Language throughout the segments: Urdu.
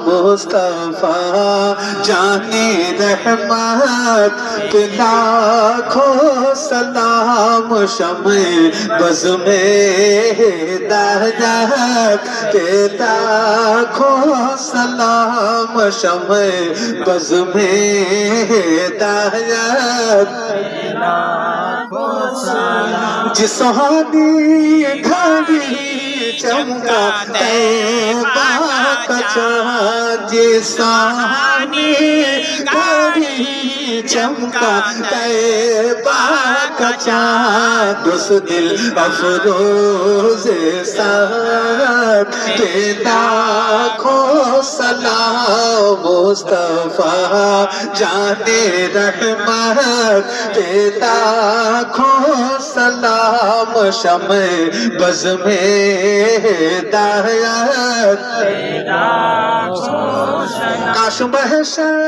مصطفیٰ جانے رحمت پہ لاکھوں سلام شمع بز میں ہدایت پہ لاکھوں سلام شمع بز میں ہدایت جس سہانی گھڑی چمکا طیبہ کا چاند جس سہانی گھڑی چمکا طیبہ کا چاند اس دل افروز سعد پہ لاکھوں سلام مصطفیٰ جانے رحمت پہ لاکھوں سلام شمع بز میں ہدایت کاش محشر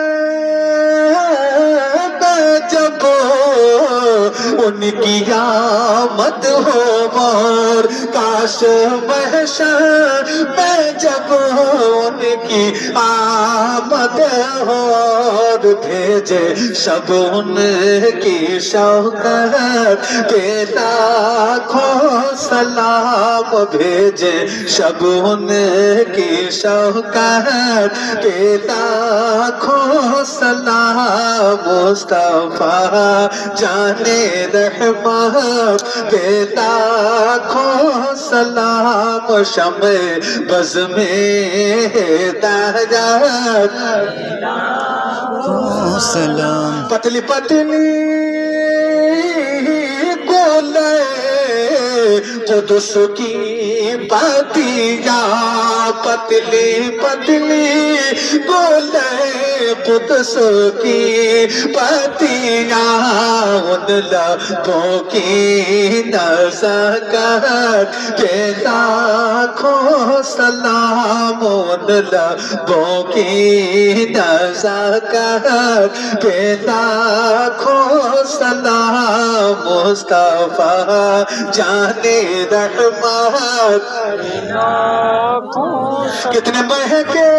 جب ان کی آمد ہو اور کاش محشر میں جب ان کی آمد ہو اور بھیجے شب ان کی شوکت پہ لاکھوں سلام بھیجے شب ان کی شوکت پہ لاکھوں سلام مصطفیٰ جانے رحمت پہ لاکھوں سلام شمع بز میں ہدایت سلام پتلی پتلی گولے قدس کی پتیاں پتلی پتلی گولے قدس کی پتیاں ان لبوں کی نزاکت پہ لاکھوں سلام ان لبوں کی نزاکت پہ لاکھوں سلام مصطفیٰ جانے رحمت کتنے مہکے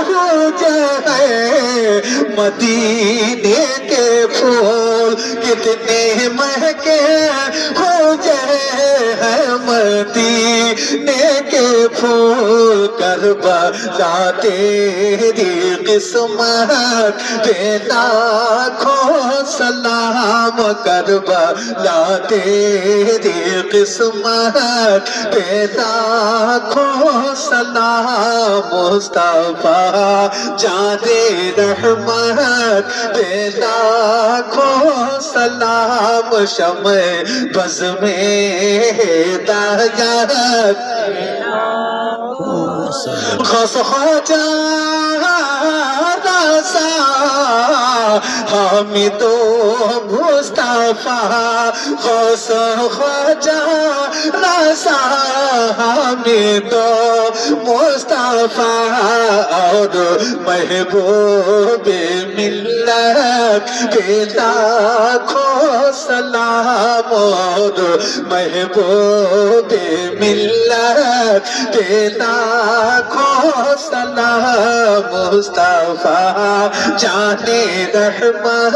ہو جائے مدینے کے پھول کتنے مہکے ہو جائے مدینے کے پھول کربلا تیری قسمت پہ لاکھوں سلام کربلا تیری قسمت پہ لاکھوں سلام مصطفیٰ جانے رحمت پہ لاکھوں سلام شمع بز میں ہدایت غوث خواجہ رضا حامد و مصطفیٰ غوث خواجہ رضا حامد و مصطفیٰ اور محبوب ملت پہ لاکھوں سلام اور محبوب ملت پہ لاکھوں سلام مصطفیٰ جانے رحمت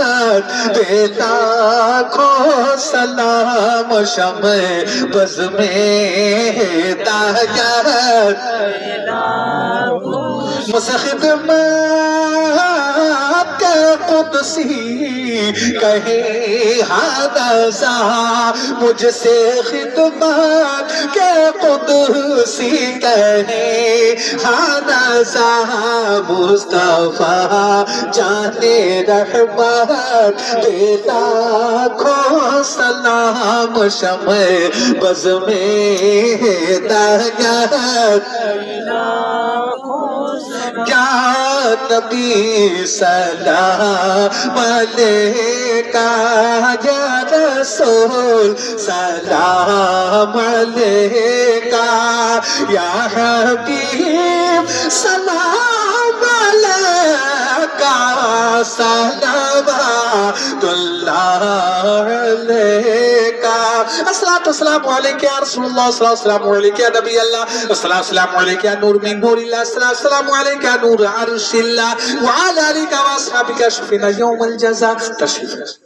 پہ لاکھوں سلام شمع بز میں ہدایت خدمت قدسی کہے حادثہ مجھ سے خدمت کے قدسی کہے حادثہ مصطفیٰ جانے رحمت پہ لاکھوں سلام شمع بز میں ہدایت یا نبی سلام علیکہ یا رسول سلام علیکہ یا حبیب سلام علیکہ সালাওয়াতুল্লাহ আলাইকা আসসালাতু ওয়াসসালামু আলাইকা ইয়া রাসূলুল্লাহ আসসালামু আলাইকা ইয়া নবী আল্লাহ আসসালামু আলাইকা ইয়া নূর মিন নূরিল্লাহ আসসালামু আলাইকা ইয়া নূর আরশিল্লাহ ওয়া আলা আলিকা ওয়া আসহাবিকা শাফিনা ইয়াউমাল জাযা তাশরিফ